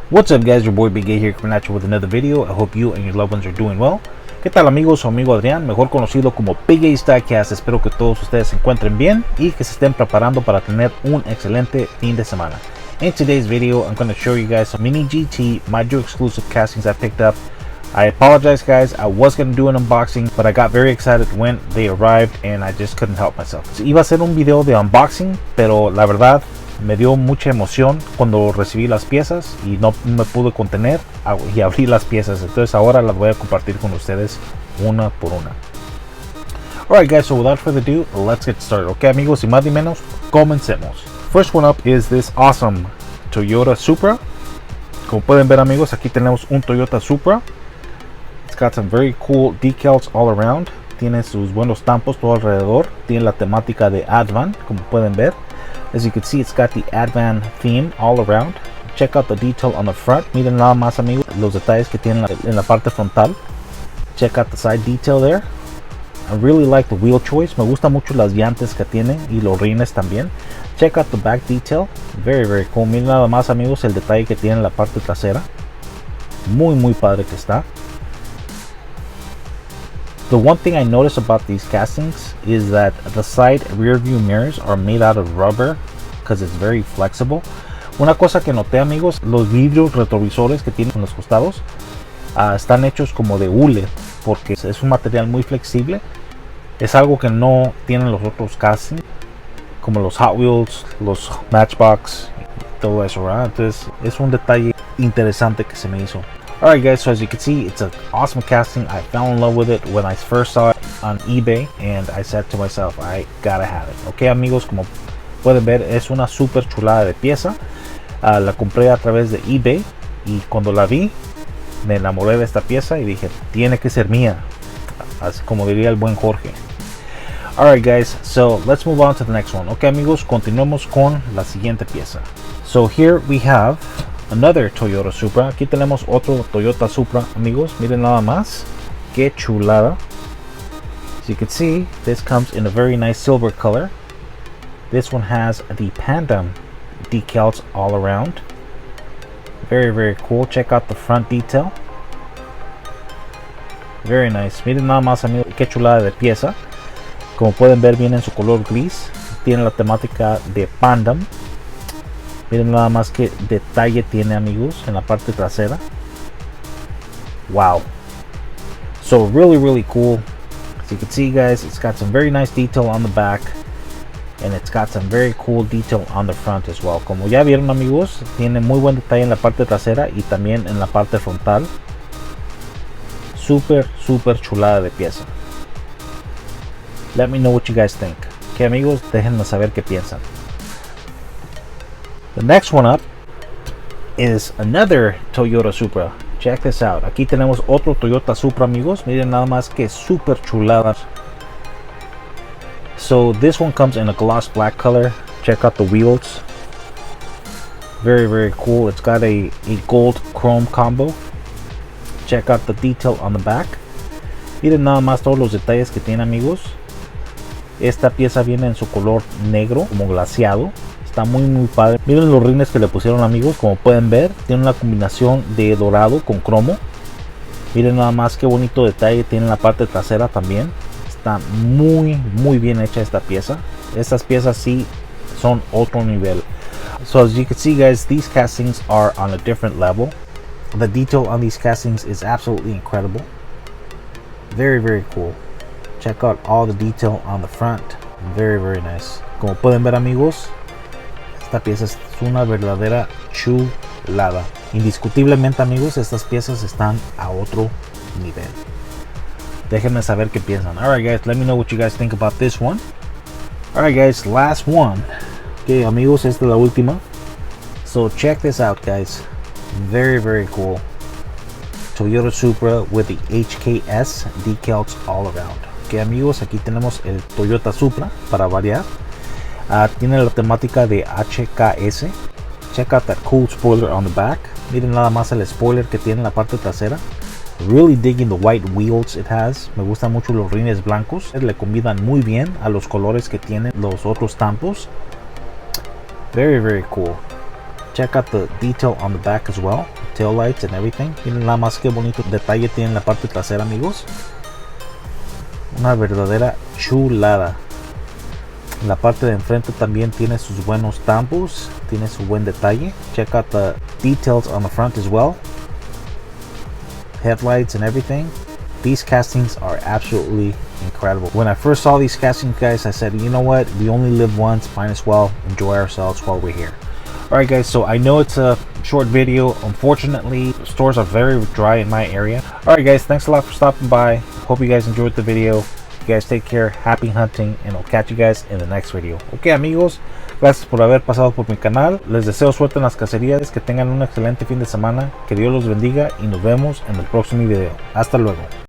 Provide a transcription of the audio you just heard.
What's up guys, your boy Big A here coming at you with another video. I hope you and your loved ones are doing well. ¿Qué tal amigos? Su amigo Adrián, mejor conocido como Big A Diecast. Espero que todos ustedes se encuentren bien y que se estén preparando para tener un excelente fin de semana. In today's video, I'm going to show you guys some MiniGT Mijo exclusive castings I picked up. I apologize guys, I was going to do an unboxing, but I got very excited when they arrived and I just couldn't help myself. So, iba a hacer un video de unboxing, pero la verdad me dio mucha emoción cuando recibí las piezas y no me pude contener y abrí las piezas. Entonces ahora las voy a compartir con ustedes una por una. Alright guys, so without further ado, let's get started. Ok amigos, sin más ni menos, comencemos. First one up is this awesome Toyota Supra. Como pueden ver amigos, aquí tenemos un Toyota Supra. It's got some very cool decals all around. Tiene sus buenos tampos todo alrededor. Tiene la temática de Advan, como pueden ver. As you can see, it's got the Advan theme all around. Check out the detail on the front. Miren nada más amigos los detalles que tiene en la parte frontal. Check out the side detail there. I really like the wheel choice. Me gusta mucho las llantas que tiene y los rines también. Check out the back detail. Very cool. Miren nada más amigos el detalle que tiene en la parte trasera. Muy padre que está. The one thing I noticed about these castings is that the side rear view mirrors are made out of rubber because it's very flexible. Una cosa que noté amigos, los vidrios retrovisores que tienen en los costados están hechos como de hule porque es un material muy flexible. Es algo que no tienen los otros castings como los Hot Wheels, los Matchbox, todo eso, ¿verdad? Entonces es un detalle interesante que se me hizo. Alright guys, so as you can see, it's an awesome casting. I fell in love with it when I first saw it on eBay and I said to myself, I gotta have it. Ok amigos, como pueden ver, es una super chulada de pieza. La compré a través de eBay y cuando la vi, me enamoré de esta pieza y dije, tiene que ser mía. Así como diría el buen Jorge. Alright guys, so let's move on to the next one. Ok amigos, continuemos con la siguiente pieza. So here we have another Toyota Supra. Aquí tenemos otro Toyota Supra amigos. Miren nada más. Qué chulada. As you can see, this comes in a very nice silver color. This one has the Panda decals all around. Very cool. Check out the front detail. Very nice. Miren nada más amigos. Qué chulada de pieza. Como pueden ver, viene en su color gris. Tiene la temática de Panda. Miren nada más que detalle tiene amigos en la parte trasera. Wow. So really cool. As you can see guys, it's got some very nice detail on the back. And it's got some very cool detail on the front as well. Como ya vieron amigos, tiene muy buen detalle en la parte trasera y también en la parte frontal. Super chulada de pieza. Let me know what you guys think. Ok amigos, déjenme saber qué piensan. The next one up is another Toyota Supra. Check this out. Aquí tenemos otro Toyota Supra amigos. Miren nada más que super chulada. So this one comes in a gloss black color. Check out the wheels. Very cool. It's got a gold chrome combo. Check out the detail on the back. Miren nada más todos los detalles que tiene amigos. Esta pieza viene en su color negro como glaseado. Está muy padre. Miren los rines que le pusieron amigos. Como pueden ver, tiene una combinación de dorado con cromo. Miren nada más qué bonito detalle tiene en la parte trasera también. Está muy bien hecha esta pieza. Estas piezas sí son otro nivel. So as you can see guys, these castings are on a different level. The detail on these castings is absolutely incredible. Very cool. Check out all the detail on the front. Very nice. Como pueden ver amigos, esta pieza es una verdadera chulada. Indiscutiblemente amigos, estas piezas están a otro nivel. Déjenme saber qué piensan. Alright guys, let me know what you guys think about this one. Alright guys, last one. Ok amigos, esta es la última. So check this out guys. Very cool. Toyota Supra with the HKS decals all around. Ok amigos, aquí tenemos el Toyota Supra para variar. Tiene la temática de HKS. Check out that cool spoiler on the back. Miren nada más el spoiler que tiene en la parte trasera. Really digging the white wheels it has. Me gustan mucho los rines blancos. Le combinan muy bien a los colores que tienen los otros tampos. Very cool. Check out the detail on the back as well, tail lights and everything. Miren nada más que bonito detalle tiene en la parte trasera, amigos. Una verdadera chulada. La parte de enfrente también tiene sus buenos tampos, tiene su buen detalle. Check out the details on the front as well, headlights and everything. These castings are absolutely incredible. When I first saw these castings, guys, I said, you know what, we only live once, might as well enjoy ourselves while we're here. Alright guys, so I know it's a short video. Unfortunately, stores are very dry in my area. Alright guys, thanks a lot for stopping by. Hope you guys enjoyed the video. You guys take care, happy hunting, and I'll catch you guys in the next video. Ok amigos, gracias por haber pasado por mi canal. Les deseo suerte en las cacerías, que tengan un excelente fin de semana, que Dios los bendiga y nos vemos en el próximo video. Hasta luego.